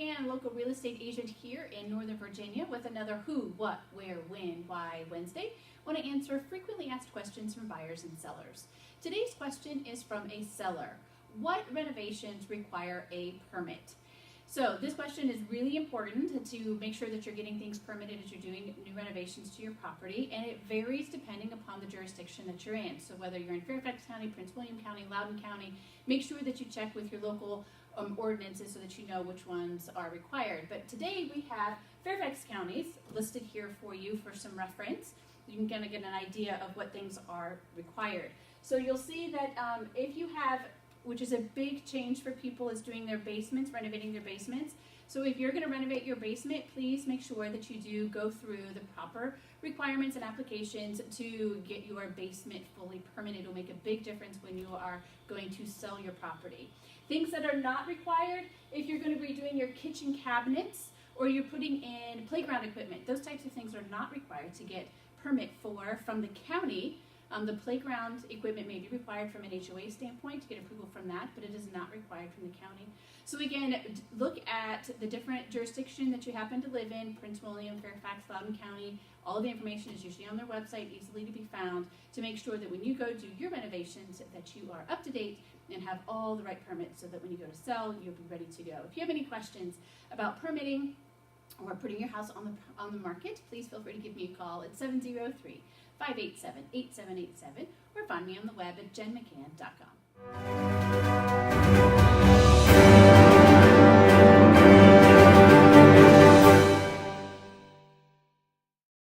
McCann, local real estate agent here in Northern Virginia with another Who, What, Where, When, Why Wednesday. I want to answer frequently asked questions from buyers and sellers. Today's question is from a seller. What renovations require a permit? So this question is really important to make sure that you're getting things permitted as you're doing new renovations to your property, and it varies depending upon the jurisdiction that you're in. So whether you're in Fairfax County, Prince William County, Loudoun County, make sure that you check with your local ordinances so that you know which ones are required. But today we have Fairfax counties listed here for you for some reference. You can kind of get an idea of what things are required. So you'll see that if you have, which is a big change for people, is doing their basements, renovating their basements. So if you're going to renovate your basement, please make sure that you do go through the proper requirements and applications to get your basement fully permitted. It will make a big difference when you are going to sell your property. Things that are not required, if you're going to be doing your kitchen cabinets or you're putting in playground equipment, those types of things are not required to get permit for from the county. The playground equipment may be required from an HOA standpoint to get approval from that, but it is not required from the county. So again, look at the different jurisdiction that you happen to live in, Prince William, Fairfax, Loudoun County. All of the information is usually on their website, easily to be found, to make sure that when you go do your renovations that you are up to date and have all the right permits so that when you go to sell, you'll be ready to go. If you have any questions about permitting or putting your house on the market, please feel free to give me a call at 703-587-8787 or find me on the web at jenmccann.com.